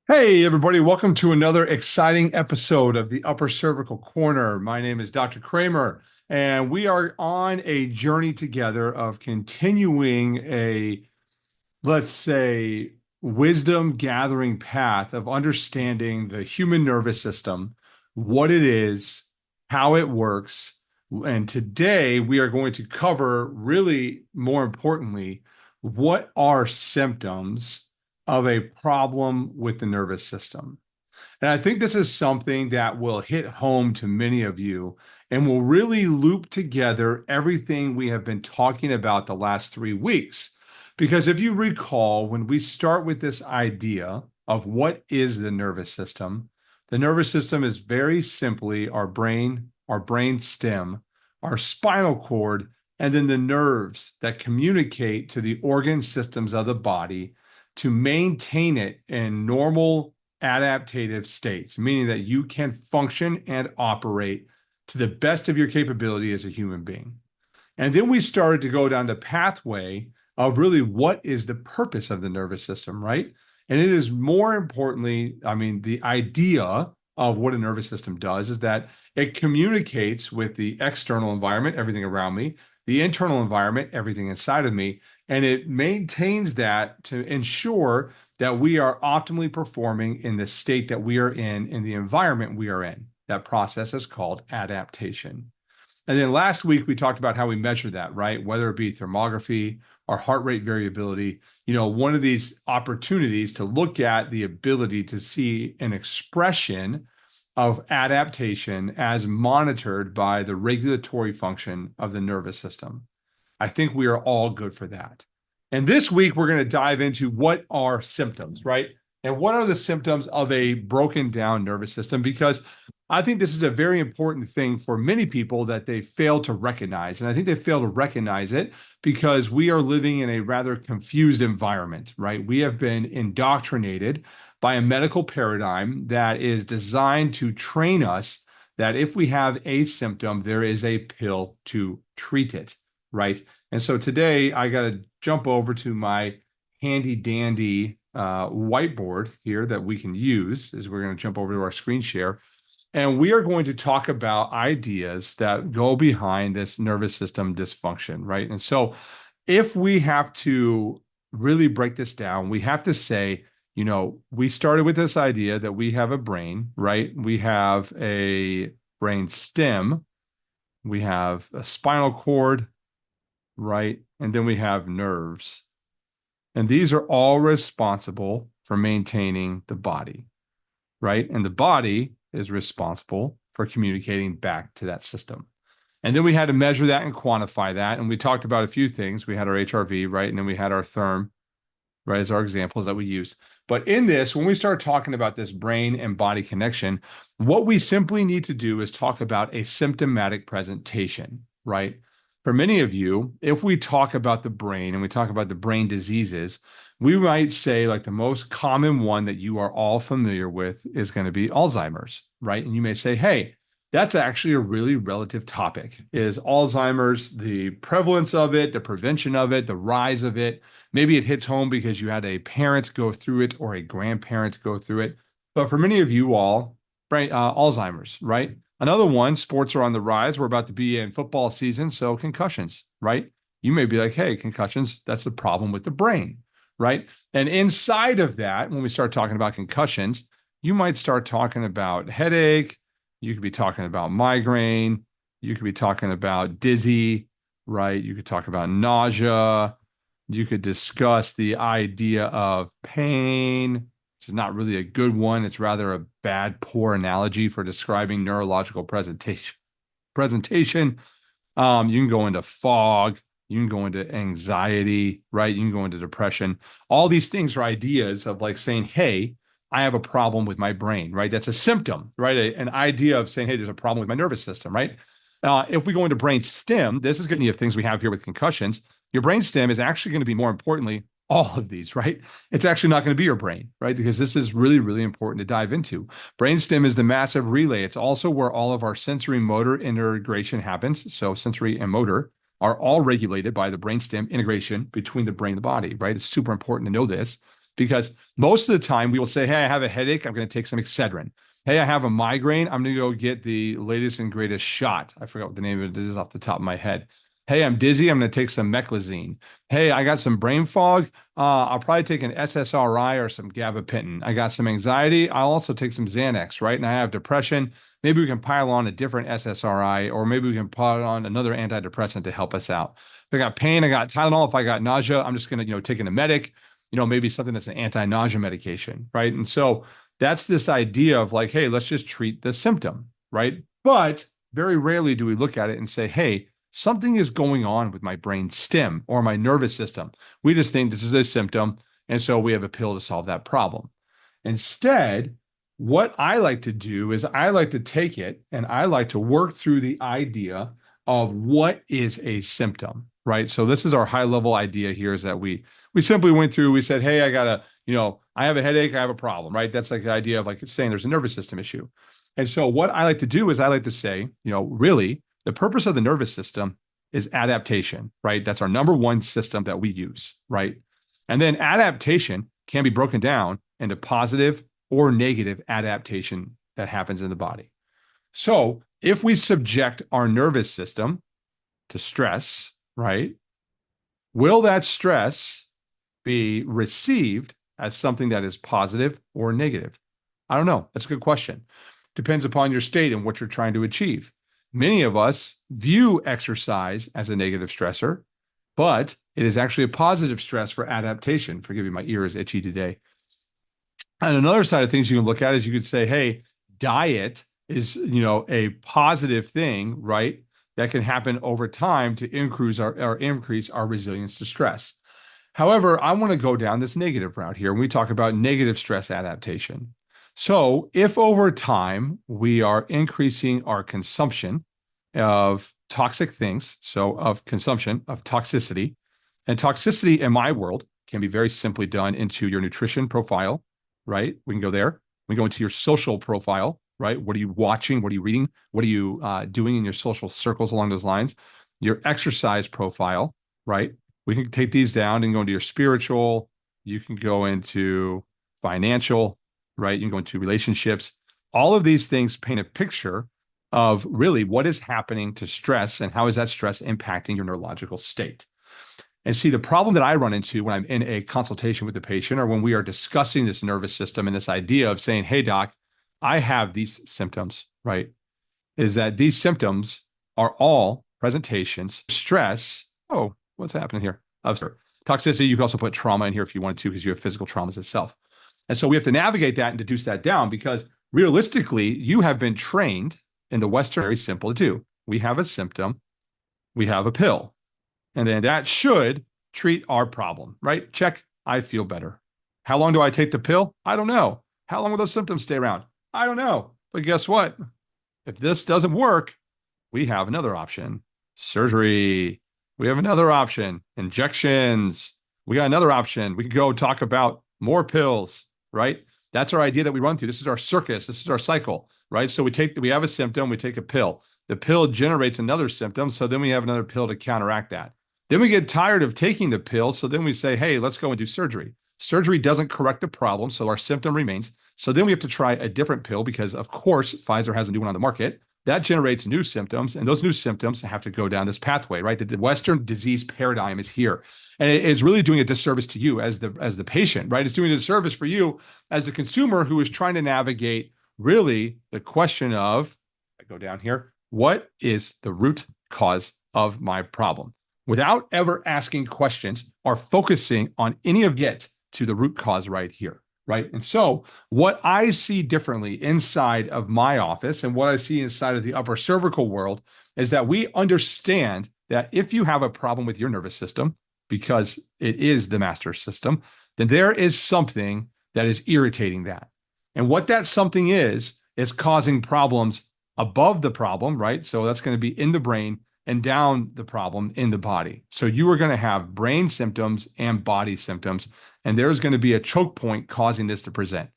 Hey, everybody, welcome to another exciting episode of the Upper Cervical Corner. My name is Dr. Kramer, and we are on a journey together of continuing let's say, wisdom gathering path of understanding the human nervous system, what it is, how it works. And today we are going to cover, really more importantly, what are symptoms of a problem with the nervous system. And I think this is something that will hit home to many of you and will really loop together everything we have been talking about the last 3 weeks. Because if you recall, when we start with this idea of what is the nervous system is very simply our brain stem, our spinal cord, and then the nerves that communicate to the organ systems of the body to maintain it in normal adaptive states, meaning that you can function and operate to the best of your capability as a human being. And then we started to go down the pathway of really what is the purpose of the nervous system, right? And it is more importantly, the idea of what a nervous system does is that it communicates with the external environment, everything around me, the internal environment, everything inside of me, and it maintains that to ensure that we are optimally performing in the state that we are in the environment we are in. That process is called adaptation. And then last week we talked about how we measure that, right? Whether it be thermography or heart rate variability, one of these opportunities to look at the ability to see an expression of adaptation as monitored by the regulatory function of the nervous system. I think we are all good for that. And this week, we're going to dive into what are symptoms, right? And what are the symptoms of a broken down nervous system? Because I think this is a very important thing for many people that they fail to recognize. And I think they fail to recognize it because we are living in a rather confused environment, right? We have been indoctrinated by a medical paradigm that is designed to train us that if we have a symptom, there is a pill to treat it, right? And so today I got to jump over to my handy dandy whiteboard here that we can use as we're going to jump over to our screen share. And we are going to talk about ideas that go behind this nervous system dysfunction, right? And so if we have to really break this down, we have to say, we started with this idea that we have a brain, right? We have a brain stem, we have a spinal cord, right? And then we have nerves. And these are all responsible for maintaining the body, right? And the body is responsible for communicating back to that system. And then we had to measure that and quantify that. And we talked about a few things. We had our HRV, right? And then we had our therm, right, as our examples that we use. But in this, when we start talking about this brain and body connection, what we simply need to do is talk about a symptomatic presentation, right? For many of you, if we talk about the brain and we talk about the brain diseases, we might say like the most common one that you are all familiar with is going to be Alzheimer's, right? And you may say, hey, that's actually a really relative topic. Is Alzheimer's, the prevalence of it, the prevention of it, the rise of it. Maybe it hits home because you had a parent go through it or a grandparent go through it. But for many of you all, right, Alzheimer's, right? Another one, sports are on the rise. We're about to be in football season, so concussions, right? You may be like, hey, concussions, that's the problem with the brain, right? And inside of that, when we start talking about concussions, you might start talking about headache. You could be talking about migraine. You could be talking about dizzy, right? You could talk about nausea. You could discuss the idea of pain, which is not really a good one. It's rather a bad, poor analogy for describing neurological presentation. You can go into fog. You can go into anxiety, right? You can go into depression. All these things are ideas of like saying, hey, I have a problem with my brain, right? That's a symptom, right? An idea of saying, hey, there's a problem with my nervous system, right? If we go into brain stem, this is getting you things we have here with concussions. Your brain stem is actually going to be more importantly, all of these, right? It's actually not going to be your brain, right? Because this is really, really important to dive into. Brain stem is the massive relay. It's also where all of our sensory motor integration happens. So sensory and motor are all regulated by the brainstem integration between the brain and the body, right? It's super important to know this. because most of the time we will say, hey, I have a headache. I'm going to take some Excedrin. Hey, I have a migraine. I'm going to go get the latest and greatest shot. I forgot what the name of it is off the top of my head. Hey, I'm dizzy. I'm going to take some meclizine. Hey, I got some brain fog. I'll probably take an SSRI or some gabapentin. I got some anxiety. I'll also take some Xanax, right? And I have depression. Maybe we can pile on a different SSRI, or maybe we can pile on another antidepressant to help us out. If I got pain, I got Tylenol. If I got nausea, I'm just going to, take an emetic, maybe something that's an anti-nausea medication, right? And so that's this idea of like, hey, let's just treat the symptom, right? But very rarely do we look at it and say, hey, something is going on with my brain stem or my nervous system. We just think this is a symptom. And so we have a pill to solve that problem. Instead, what I like to do is I like to take it and I like to work through the idea of what is a symptom, right? So this is our high level idea here, is that we simply went through, we said, hey, I got a, I have a headache, I have a problem, right? That's like the idea of like saying there's a nervous system issue. And so what I like to do is I like to say, really the purpose of the nervous system is adaptation, right? That's our number one system that we use, right? And then adaptation can be broken down into positive or negative adaptation that happens in the body. So if we subject our nervous system to stress, right, will that stress be received as something that is positive or negative? I don't know. That's a good question. Depends upon your state and what you're trying to achieve. Many of us view exercise as a negative stressor, but it is actually a positive stress for adaptation. Forgive me, my ear is itchy today. And another side of things you can look at is you could say, hey, diet is, a positive thing, right? That can happen over time to increase our resilience to stress. However, I want to go down this negative route here when we talk about negative stress adaptation. So if over time we are increasing our consumption of toxic things, so of consumption of toxicity, and toxicity in my world can be very simply done into your nutrition profile, right? We can go there. We go into your social profile, right? What are you watching? What are you reading? What are you doing in your social circles along those lines? Your exercise profile, right? We can take these down and go into your spiritual. You can go into financial, right? You can go into relationships. All of these things paint a picture of really what is happening to stress and how is that stress impacting your neurological state. And see, the problem that I run into when I'm in a consultation with the patient, or when we are discussing this nervous system and this idea of saying, hey, doc, I have these symptoms, right? Is that these symptoms are all presentations, stress. Oh, what's happening here? Of toxicity. You can also put trauma in here if you want to, because you have physical traumas itself. And so we have to navigate that and deduce that down, because realistically, you have been trained in the Western, very simple to do. We have a symptom, we have a pill, and then that should treat our problem, right? Check, I feel better. How long do I take the pill? I don't know. How long will those symptoms stay around? I don't know. But guess what? If this doesn't work, we have another option. Surgery. We have another option. Injections. We got another option. We could go talk about more pills, right? That's our idea that we run through. This is our circus. This is our cycle, right? So we have a symptom, we take a pill. The pill generates another symptom, so then we have another pill to counteract that. Then we get tired of taking the pill, so then we say, hey, let's go and do surgery. Surgery doesn't correct the problem, so our symptom remains. So then we have to try a different pill because, of course, Pfizer has a new one on the market. That generates new symptoms, and those new symptoms have to go down this pathway, right? The Western disease paradigm is here, and it is really doing a disservice to you as the patient, right? It's doing a disservice for you as the consumer who is trying to navigate really the question of, I go down here, what is the root cause of my problem? Without ever asking questions or focusing on any of it to the root cause right here. Right. And so what I see differently inside of my office and what I see inside of the upper cervical world is that we understand that if you have a problem with your nervous system, because it is the master system, then there is something that is irritating that. And what that something is causing problems above the problem, right? So that's going to be in the brain and down the problem in the body. So you are going to have brain symptoms and body symptoms, and there's going to be a choke point causing this to present.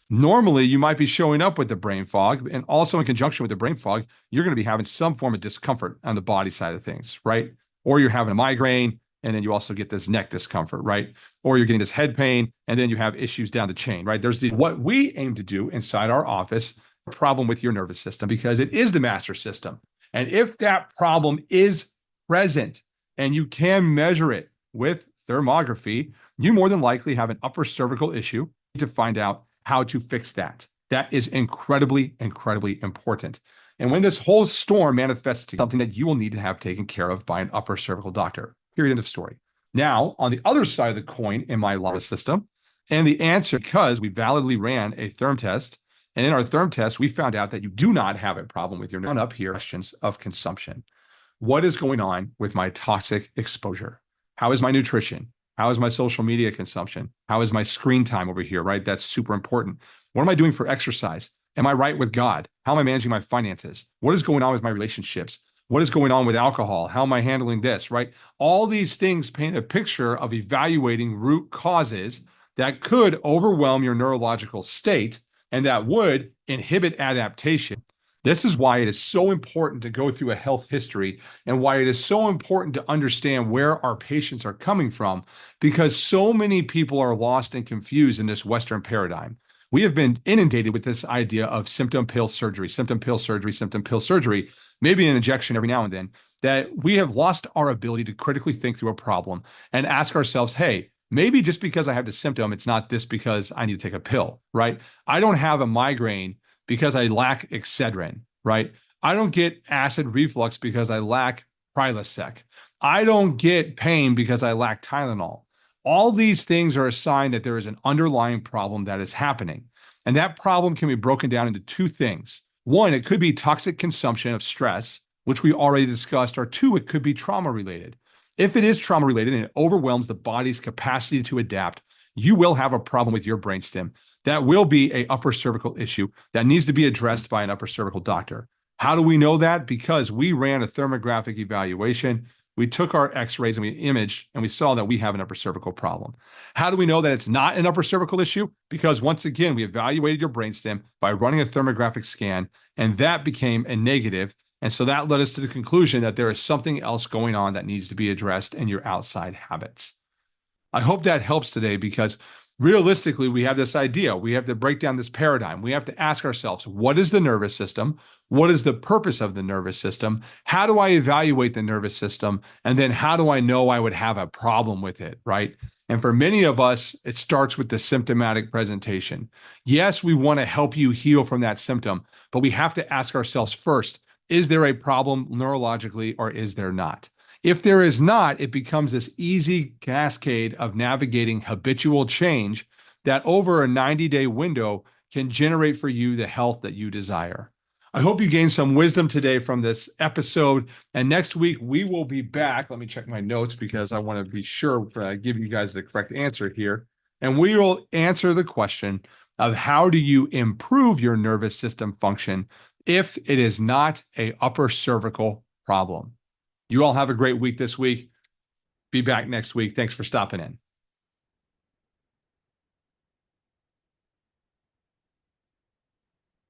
Normally, you might be showing up with the brain fog, and also in conjunction with the brain fog, you're going to be having some form of discomfort on the body side of things, right? Or you're having a migraine, and then you also get this neck discomfort, right? Or you're getting this head pain, and then you have issues down the chain, right? What we aim to do inside our office, a problem with your nervous system, because it is the master system. And if that problem is present and you can measure it with thermography, you more than likely have an upper cervical issue to find out how to fix that. That is incredibly, incredibly important. And when this whole storm manifests to something that you will need to have taken care of by an upper cervical doctor, period, end of story. Now, on the other side of the coin in my lava system, and the answer, because we validly ran a therm test, and in our therm test, we found out that you do not have a problem with your up here questions of consumption. What is going on with my toxic exposure? How is my nutrition? How is my social media consumption? How is my screen time over here, right? That's super important. What am I doing for exercise? Am I right with God? How am I managing my finances? What is going on with my relationships? What is going on with alcohol? How am I handling this, right? All these things paint a picture of evaluating root causes that could overwhelm your neurological state and that would inhibit adaptation. This is why it is so important to go through a health history and why it is so important to understand where our patients are coming from, because so many people are lost and confused in this Western paradigm. We have been inundated with this idea of symptom pill surgery, symptom pill surgery, symptom pill surgery, maybe an injection every now and then, that we have lost our ability to critically think through a problem and ask ourselves, hey, maybe just because I have the symptom, it's not this because I need to take a pill, right? I don't have a migraine because I lack Excedrin, right? I don't get acid reflux because I lack Prilosec. I don't get pain because I lack Tylenol. All these things are a sign that there is an underlying problem that is happening. And that problem can be broken down into two things. One, it could be toxic consumption of stress, which we already discussed, or two, it could be trauma related. If it is trauma related and it overwhelms the body's capacity to adapt, you will have a problem with your brainstem. That will be an upper cervical issue that needs to be addressed by an upper cervical doctor. How do we know that? Because we ran a thermographic evaluation. We took our x-rays and we imaged and we saw that we have an upper cervical problem. How do we know that it's not an upper cervical issue? Because once again, we evaluated your brainstem by running a thermographic scan, and that became a negative. And so that led us to the conclusion that there is something else going on that needs to be addressed in your outside habits. I hope that helps today, because realistically, we have this idea. We have to break down this paradigm. We have to ask ourselves, what is the nervous system? What is the purpose of the nervous system? How do I evaluate the nervous system? And then how do I know I would have a problem with it, right? And for many of us, it starts with the symptomatic presentation. Yes, we want to help you heal from that symptom, but we have to ask ourselves first, is there a problem neurologically or is there not? If there is not, it becomes this easy cascade of navigating habitual change that over a 90-day window can generate for you the health that you desire. I hope you gained some wisdom today from this episode. And next week, we will be back. Let me check my notes because I want to be sure I give you guys the correct answer here. And we will answer the question of how do you improve your nervous system function if it is not an upper cervical problem. You all have a great week this week. Be back next week. Thanks for stopping in.